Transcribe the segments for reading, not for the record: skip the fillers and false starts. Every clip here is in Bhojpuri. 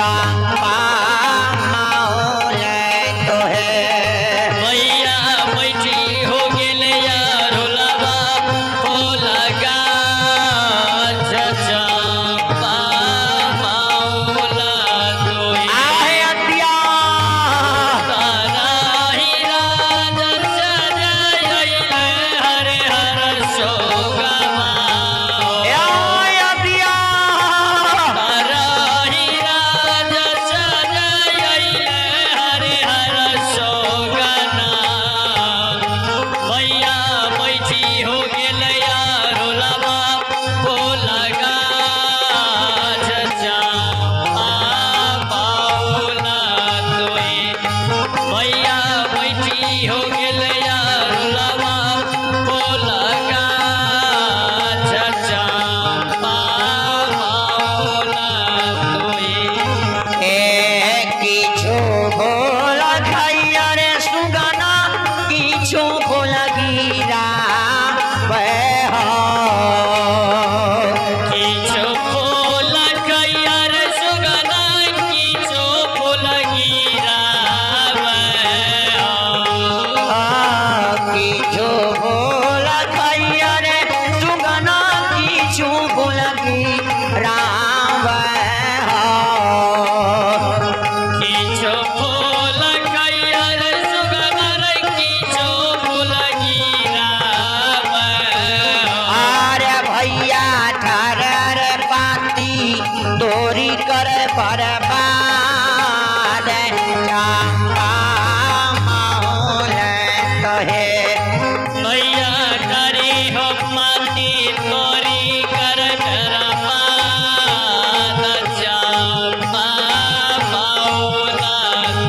चंपा माओले तो है मैया बैठी हो गेले यार होलाबा हो लगा चंपा माओला तोहे आहे अतिया तारा हीरा सजाइले हरे हर शोगमा आहे अतिया तारा हीरा सजाइले हरे हर शोगना मैया बैठी हो गेले यार होलाबा हो लगा चंपा माओला तोहे मैया बैठी हो गेले यार होलाबा हो लगा चंपा माओला तोहे ए किछु बोला खैया रे सुगना किछु बोला गिरा वह किछु फूल कैयर सुगना किछु फूल गिरावे किछु बोला खैया रे सुगना किछु बोला गिरा किछु फूल कैयर सुगना किछु फूल गिरावे अरे भैया ठारे रे पाती तोरी कर बर्बाद चंपा माहौले कहे मैया करे हो माती तोरी कर बर्बाद चंपा माओला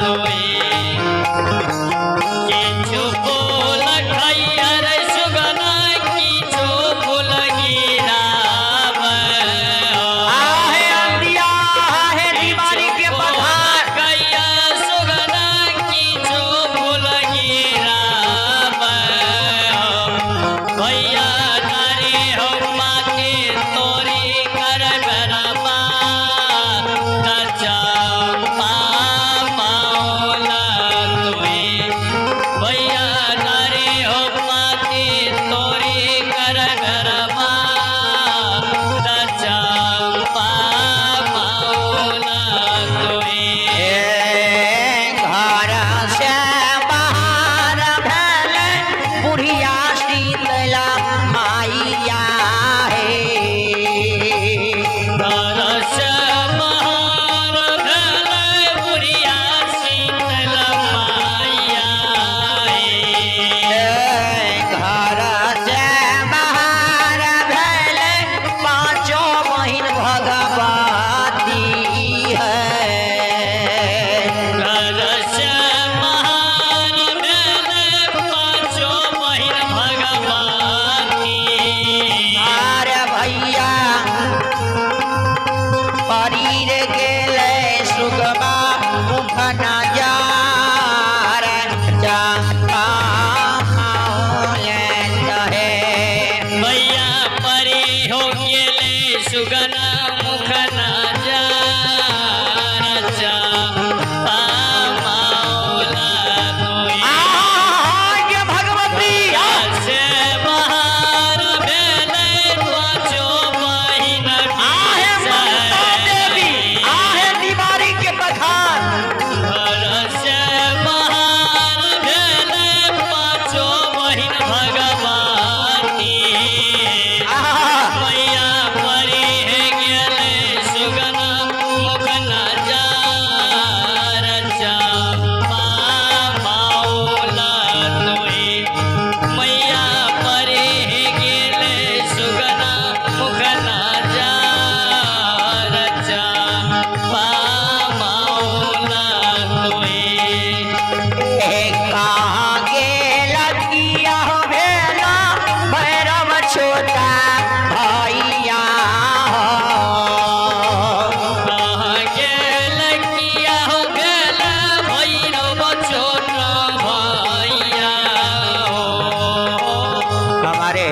तोहे किछु फूल खैयर सुगना किछु फूल गिरावे आहे अंदिया आहे दीवारी के पधार कैया सुगना किछु फूल गिरावे भैया नारी हो माते तोरी कर बर्बाद चंपा माओला तोहे भैया नारी हो माते तोरी कर बर्बाद चंपा माओला तोहे घर से बाहर भेले बुढ़िया शीतला माइया हे तरस महार भेलै बुढ़िया शीतल माइया घर से बाहर भेले पाँचों बहिन भगवती है तरस महार भेलै पाँचो बहिन भगवती अरे भैया परीर गेले सुगमा मुख नजार चंपा माहौले कहे मैया परी हो गेले सुगना मुख नजार चंपा माओला तोहे आज भगवती से बहार भेलै पाँचो बहिन आहे ममता देवी आहे दीवारी के पठान घर से बहार भेलै पाँचो बहिन भगवती मैया परी है गेले सुगना मुख नजार चंपा माओला तोहे मैया परी है गेले सुगना मुख नजार चंपा माओला तोहे कहाँ गेल किया भेला भैरव छोटा भैया कहाँ गेल किया हो गेल भैरव छोट भैया हमारे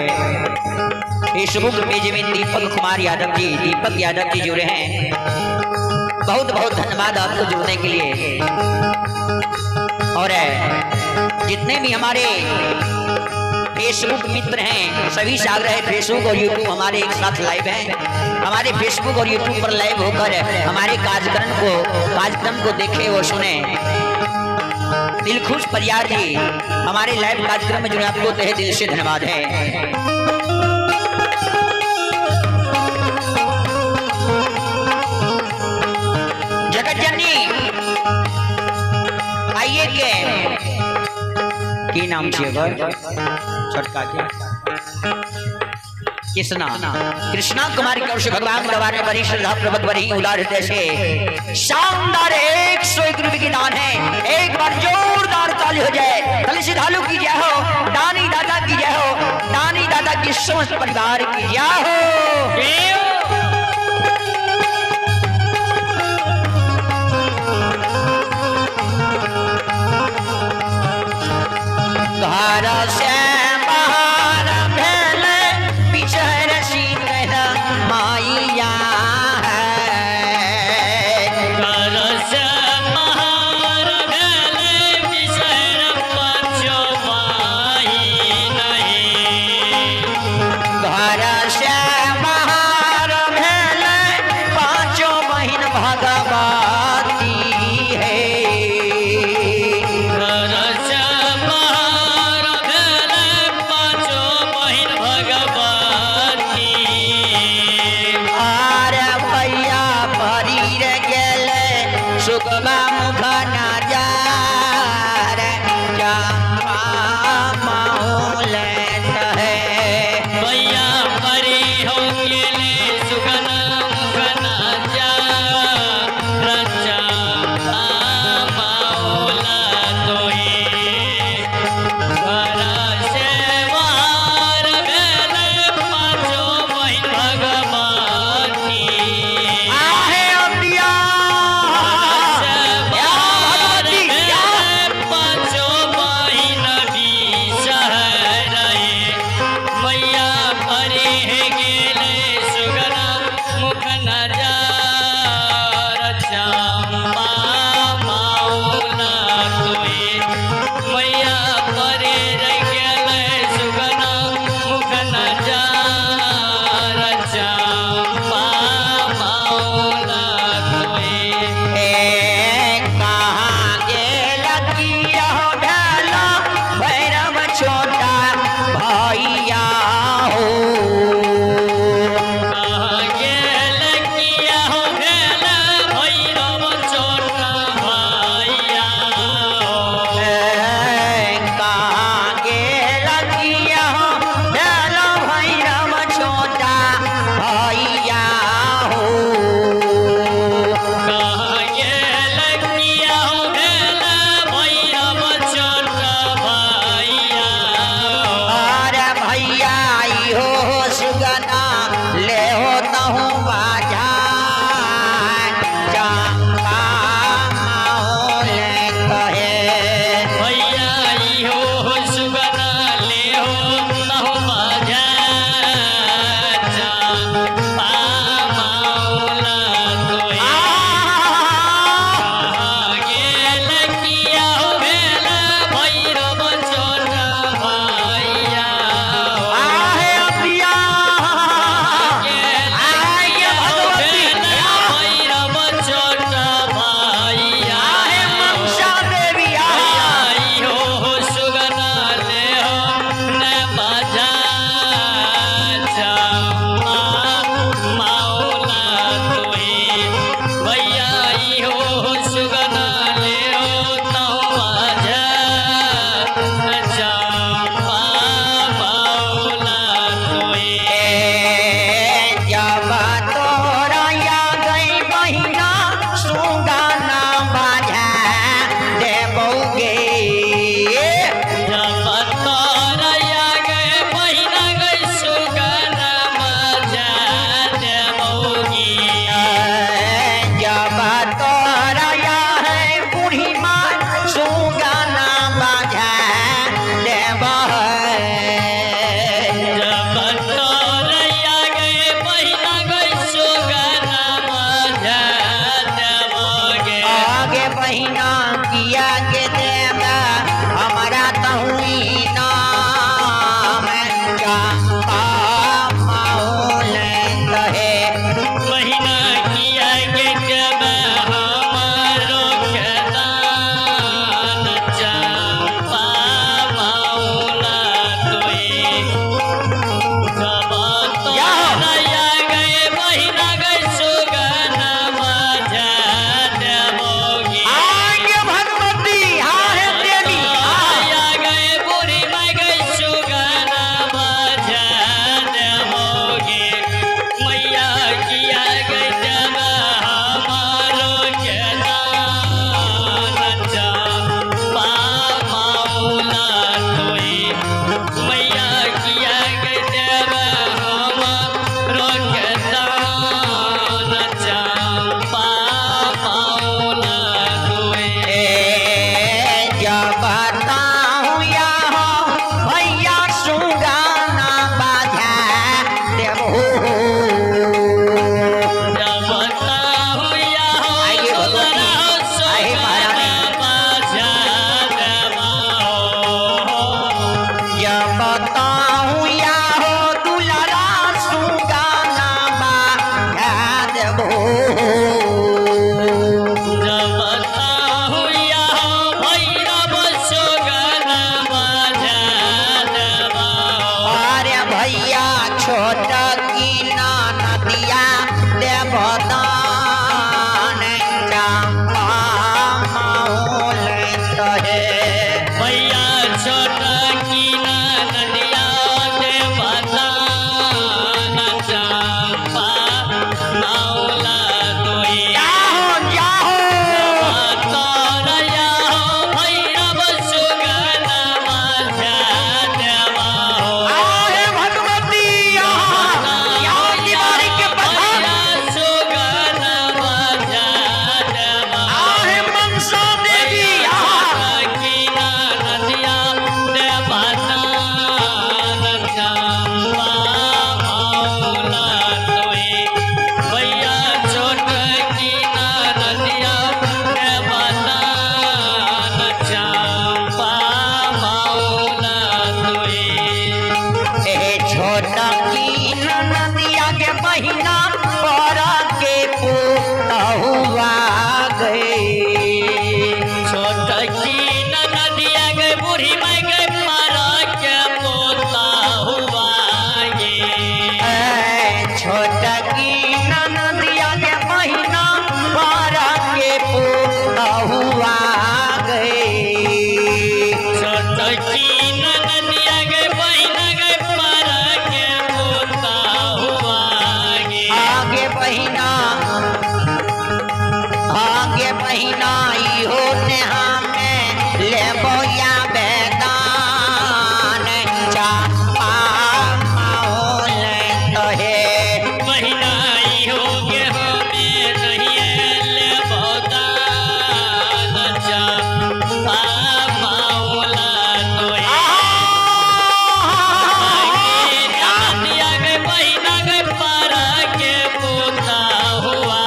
फेसबुक पेज में दीपक कुमार यादव जी जुड़े हैं। बहुत बहुत धन्यवाद आपको जुड़ने के लिए। और जितने भी हमारे फेसबुक मित्र हैं सभी से आग्रह है, फेसबुक और यूट्यूब हमारे एक साथ लाइव हैं। हमारे फेसबुक और यूट्यूब पर लाइव होकर हमारे कार्यक्रम को देखें और सुने। दिलखुश परियार जी हमारे लाइव कार्यक्रम में जुड़े, आपको तहे दिल से धन्यवाद है। जगत जननी आइए के नाम छे छोटका के कृष्णा कुमारी की ओर से भगवान दरबार बड़ी श्रद्धा प्रबत बड़ी उदार हृदय से शानदार 101 रुपए की दान है। एक बार जोरदार ताली हो जाए। कल श्रद्धालु की जय हो, दानी दादा की जय हो, दानी दादा की समस्त परिवार की जय हो। घर से बाहर भेल बिछड़ शीतल माइया है। घर से बाहर भेल बिछड़ पाछो माई नहीं। घर से बाहर भेल पांचों बहिन भगवती है। घर से बाहर भेल पाछो बहिन भगवती। आर भैया परी रे गेले सुखबा मुख ना जार चंपा माहौल है। भैया परी हो गेले सुगन मुखना जा रचा माओला तोही। घर से बाहर भेल पाछो बहिन भगवती। आहे अम्बिया घर से बहिना किया के देगा हमारा तहुई नाम चंपा माहौल कहे महीना किया के जब हमारो दान चंपा मौला तोए जब तोया गए महीना गए सुगन मजा देवोगी आगे भगवती हाँ है देवी आया गए बुरी मैं गई सुगन मजा देवोगी मैया किया गई जब हमारो के दान चंपा मौला तोए मैया किया गई जब हमारो के दान चंपा मौला तोए जब बताऊं या हो भैया सुगाना बाधा देवो जब बताऊं या हो आइए भगवती, आइए महारानी। बाजा जब बताऊं या हो दुलारा सुगाना बाधा देवो जब बताऊं या हो भैरव सुगन बाजा अरे भैया छोट की नदिया देवदान चंपा माहौल कहे भैया छोटा की नदिया के बतान चंपा मौला तोए जाहो जाहो तारया हो भैरव सुगन मजा देवा हो आहे भगवती यहाँ दीवारी के पठान सुगन मजा देवा आहे मनसा देवी यहाँ छोटा की नदिया के बहिना पर के पुआ गए बूढ़ी मैं गए मारा के पोता हुआ ये छोटा की नदिया के महीना बारा के हुआ गए छोटकी नदिया गए बहिना गए मारा के पोता हुआ आगे बहिना इहो नेहा में ले बोया बेदान चंपा माहौल कहे महीना हो गए हमें नहीं ले बहुदान चंपा मौला तोए नदिया गए बहिना गए पारा के पोता हुआ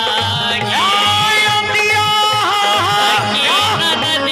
नदिया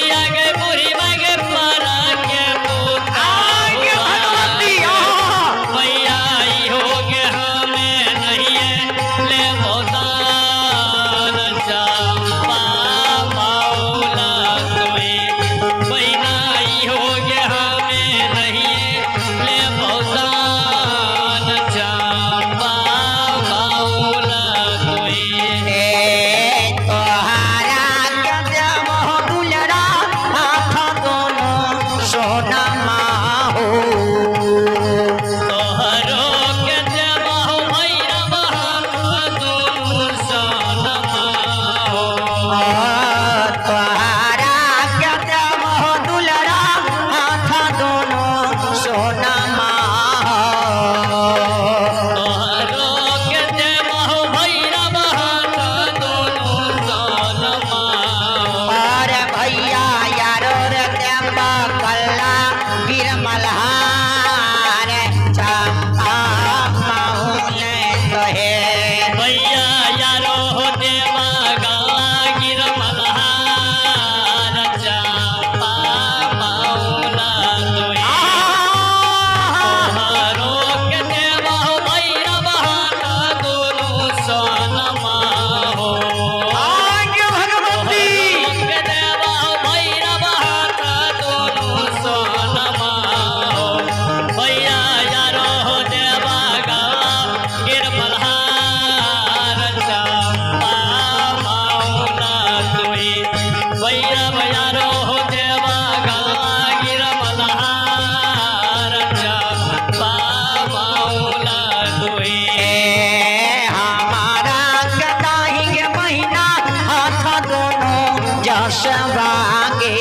जस बागे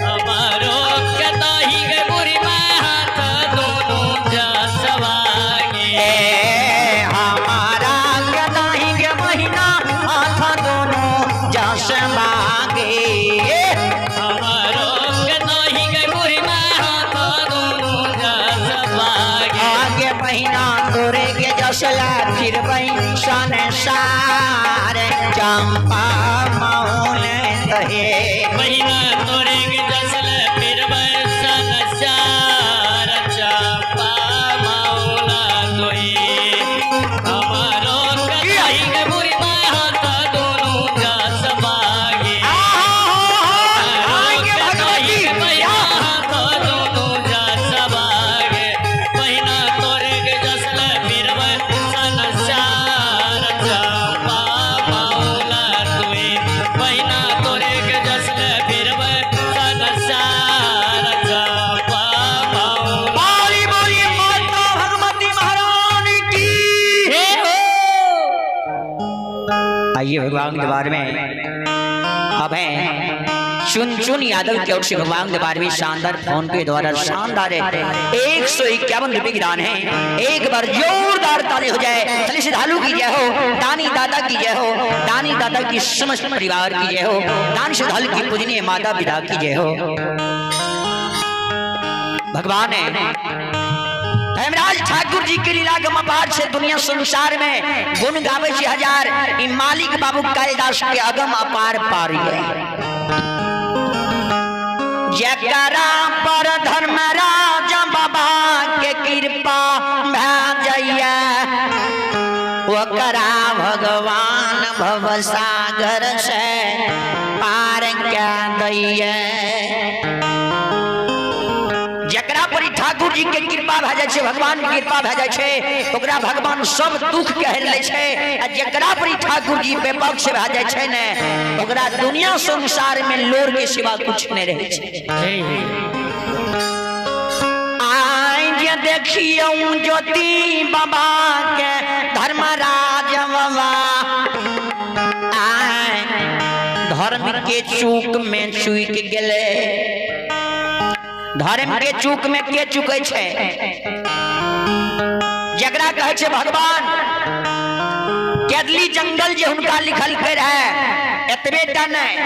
हमारो के दही के बुरी हाथ दोनों जसवागे हमारा गदाही के महीना हाथ दोनों जस बागे हमारो के दही के बुरी हाथ दोनों जसवागे आगे महीना तोरे के जसला फिर वही संसार चंपा मौन तहे महीना तोरे के जसल फिर बरसन चार चंपा मौला तोए हमारो कहीं के बुरी हाथ दोनों जसवागे आगे भगवती हाथ दोनों जसवागे महीना तोरे के जसल फिर बरसन चार चंपा मौला तोए महीना तोरे के जसल फिर बरसन चार चंपा मौला बोली बोली माता भगवती महारानी की आइए भगवान के बारे में अब है चुन चुन यादव की ओर से भगवान के बारे में शानदार फोन के द्वारा शानदार है 151 रुपए की दान है। एक बार जोरदार ताली हो जाए। चलिए श्रद्धालु की जय हो, दानी दादा की जय हो, दानी दादा की समस्त परिवार की जय हो, दान श्रद्धालु की पूजनीय माता पिता की जय हो। भगवान है धर्मराज ठाकुर जी की लीला गम अपार से दुनिया संसार में गुण गावे से हजार मालिक बाबू कालिदास के अगम अपार पार है। जकरा पर धर्मराज बाबा के कृपा भैया वकरा भगवान भवसागर से पार क्या दैया। जकरा पर ठाकुर जी के कृपा भए जाए भगवान के कृपा भए जाए ओकरा भगवान सब दुख के हर ले छे। आ जकरा पर ठाकुर जी बेपक्ष भए जाए छे ने ओकरा दुनिया संसार में लोर के सिवा कुछ नहीं रहे छे। आइ जे देखियो ज्योति बाबा के धर्मराज बाबा आइ धर्म के चूक में चूक गेले। धर्म के चूक में के चुके छे जकरा कहे छे भगवान केदली जंगल जे हुनका लिखल कर है एतबे टा नहीं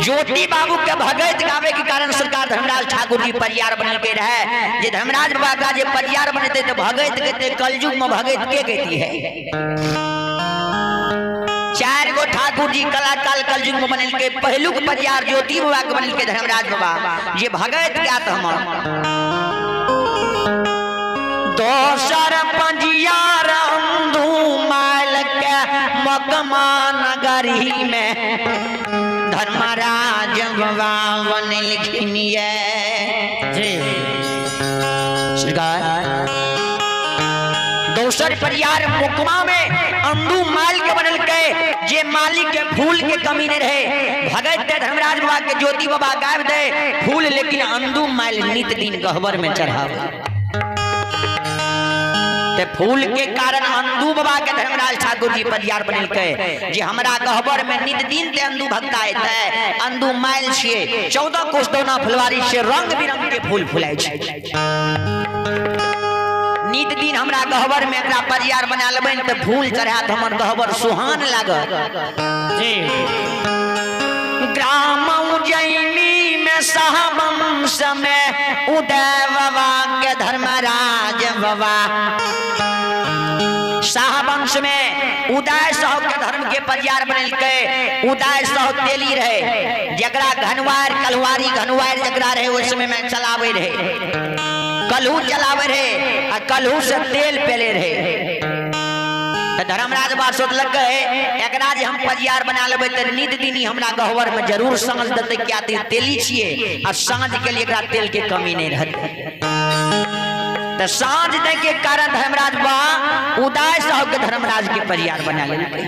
ज्योति बाबू के भगत गावे के कारण सरकार धर्मराज ठाकुर जी परियार बनल के रहे। जे धर्मराज बाबा का जे परियार बनते तो भगत कहते कलयुग में भगत के कहती है। चार गो ठाकुर जी कलाकाल कलयुग में बनल के पहलुक परियार ज्योति बाबा के बनल के धर्मराज बाबा जे भगत क्या तो हम दोसर पंजियार अंधु माल के मकमा नगरी में धर्मराज बाबा बनलखिन सरकार। दोसर परियार मुकमा में अंधु माल के बनल के जे मालिक के फूल के कमी नहीं रहे भगत दे धर्मराज बाबा के ज्योति बाबा गायब दे फूल लेकिन अंधु माल नित दिन गहबर में चढ़ावे ते फूल के कारण अंधु बाबा के धर्मराज ठाकुर जी परियार बनल के जे हमरा गहबर में नित दिन ते अंधु भक्ता आते अंधु माल छिए 14 कोस दोना फुलवारी से रंग बिरंग के फूल फुलाय छै। नित दिन हमरा गहबर में एकरा परियार बना लेबै त फूल चढ़ात हमर गहबर सुहान लागत। ग्राम उज्जैनी में सहवंश में उदय बाबा के धर्मराज बाबा शाहवंश में उदय साहब के धर्म के परियार बनल के उदय साहब तेली रहे जकरा घनवार कलवारी घनवार जकरा रहे उस समय में चलावे रहे कलहू चलावे रहे आ कलहू से तेल पेले रहे। धर्मराज बात सोचलक एकरा जे हम परियार बना लेबै त नित दिन हमरा गहवर में जरूर साँझ देतै क्या तेली छिए आ साँझ के लिए एकरा तेल के कमी नहीं रहतै। तो साँझ दे के कारण धर्मराज बा उदय साहब के धर्मराज के परियार बना लेलकै।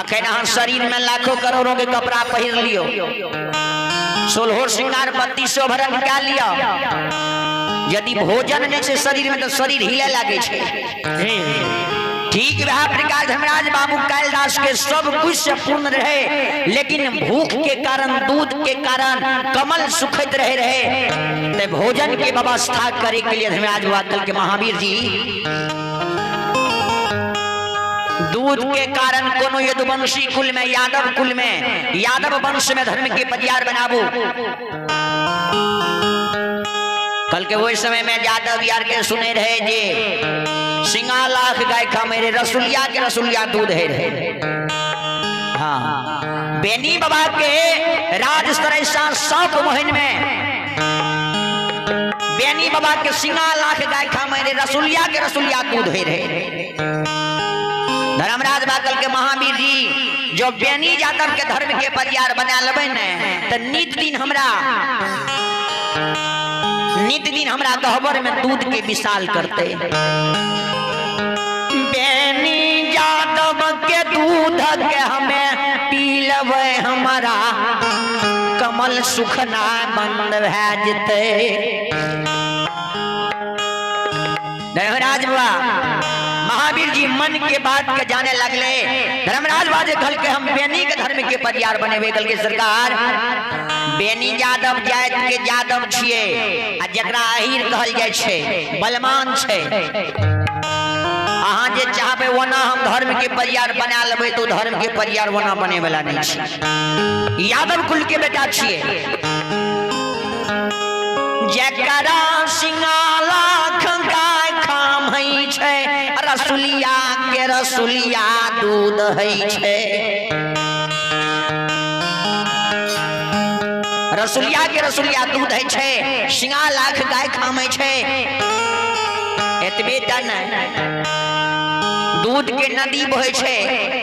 अखन अहाँ शरीर में लाखों करोड़ों के कपड़ा पहिर लियो 16 श्रृंगार 3200 भरन निकाल लिया यदि भोजन नहीं से शरीर में तो शरीर हिले लागे छे। ठीक वह प्रकार धर्मराज बाबू कालिदास के सब कुछ से पूर्ण रहे, लेकिन भूख के कारण, दूध के कारण कमल सुखत रहे ते भोजन के व्यवस्था करे के लिए धर्मराज बाबा कल के महावीर जी दूध के कारण कोनो यदुवंशी कुल में, यादव कुल में, यादव वंश में धर्म के परिवार बनाबू। कल के वही समय में यादव यार के सुने रहे जे सिंगा लाख गाय खा मेरे रसुलिया के रसुलिया दूध है रहे। हाँ, बेनी बाबा के राज सरेसा सौक मोहन में बेनी बाबा के सिंगा लाख गाय खा मेरे रसुलिया के रसुलिया दूध है रहे। धर्मराज बाकल के महावीर जी जो बेनी यादव के धर्म के परिवार बना लेबे न तो नित दिन हमरा गहबर में दूध के विशाल करते। बेनी यादव के दूध के हमें पी लेबे हमारा कमल सुखना बंद भै जते। धर्मराज बाबा महावीर जी मन के बात के जाने लगले। धर्मराज बाजे कल के हम बेनी के धर्म के परिवार बनेबे। कल के सरकार बेनी यादव जात के यादव छिए आ जकरा अहीर कहल जाय छे, बलवान छे। अहाँ जे चाहबे वना हम धर्म के परिवार बना लेबे तो धर्म के परिवार वना बने वाला नहीं छे। यादव कुल के बेटा छिए जकरा सिंगाला गाय खाम हई छे, रसुलिया के रसुलिया दूध हई छे। रसुलिया के रसुलिया दूध है छे, सिंगा लाख गाय खामे छे। एतबे टा नहीं, दूध के नदी बहे छे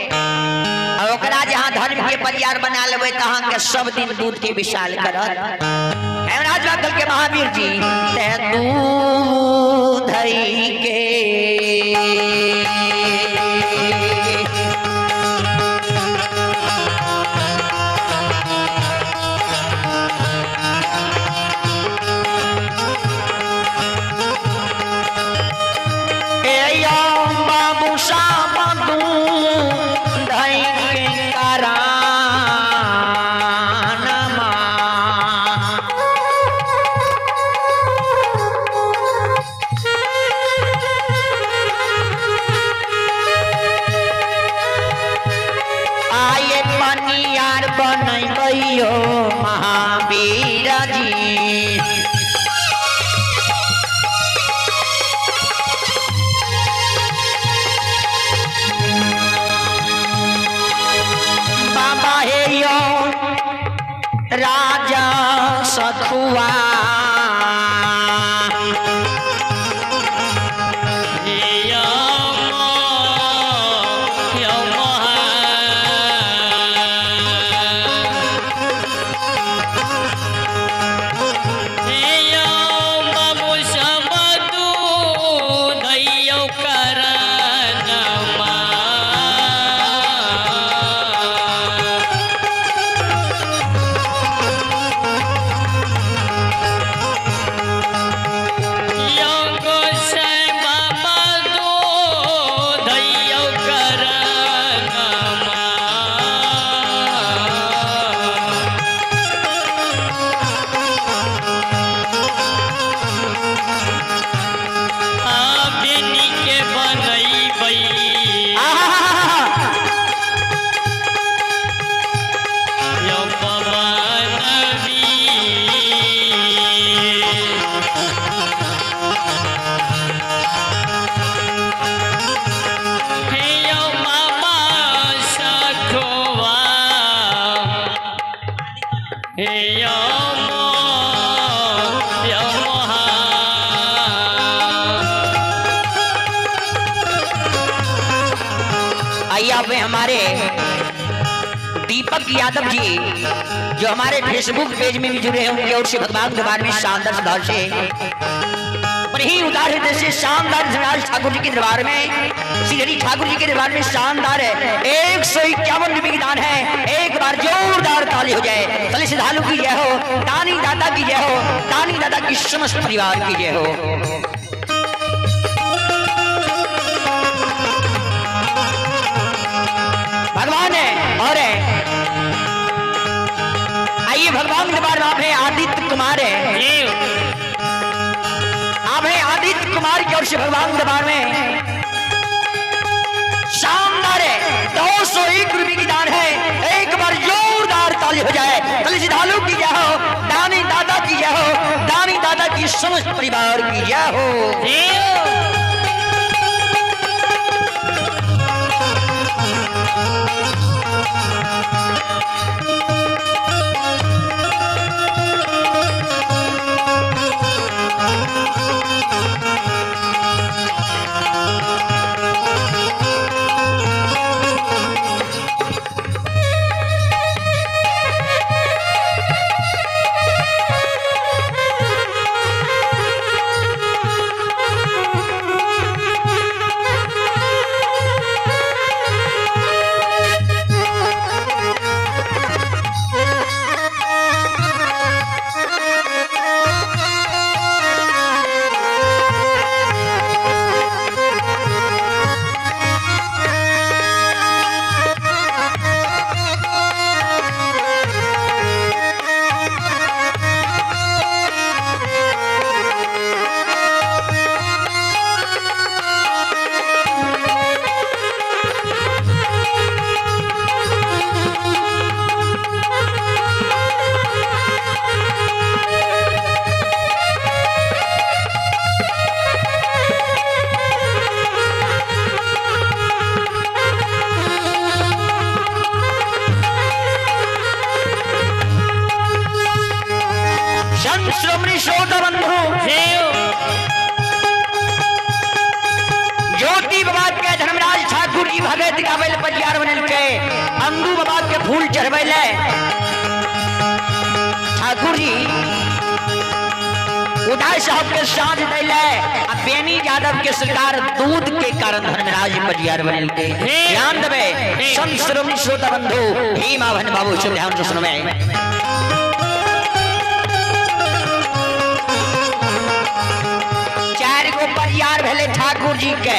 और ओकरा जहां धर्म के परिवार बना लेबे तहां के सब दिन दूध के विशाल करत। हेमराज बाकल के महावीर जी ते दूध हई के महावीर जी बाबा हे यो राजा सखुआ में हमारे दीपक यादव जी जो हमारे फेसबुक पेज में भी जुड़े हैं उनकी ओर से भगवान के बारे में शानदार सुधार से बड़े ही उदार हृदय से शानदार धर्मराज ठाकुर जी के दरबार में श्री ठाकुर जी के दरबार में शानदार है 151 रुपये की दान है। एक बार जोरदार ताली हो जाए। चले श्रद्धालु की जय हो, दानी दादा की जय हो, दानी दादा की समस्त परिवार की जय हो। और आइए भगवान के दरबार में आप हैं आदित्य कुमार है, जी आप हैं आदित्य कुमार की ओर से भगवान के दरबार में शानदार है 201 रुपए की दान है। एक बार जोरदार ताली हो जाए, ताली सिधालू की जय हो, दानी दादा की जय हो, दानी दादा की समस्त परिवार की जय हो। जी श्रोमणी श्रोता बंधु ज्योति बाबा के धर्मराज ठाकुर जी भगत गावेल परिवार बनल के अंगू बाबा के फूल चढ़वेले ठाकुर जी उदय साहब के साथ दैले आ बेनी यादव के सरकार दूध के कारण धर्मराज परिवार बनल के ध्यान देवे संत श्रोमणी श्रोता बंधु ही माभन बाबू से ध्यान से सुनवे। परिवार भेले ठाकुर जी के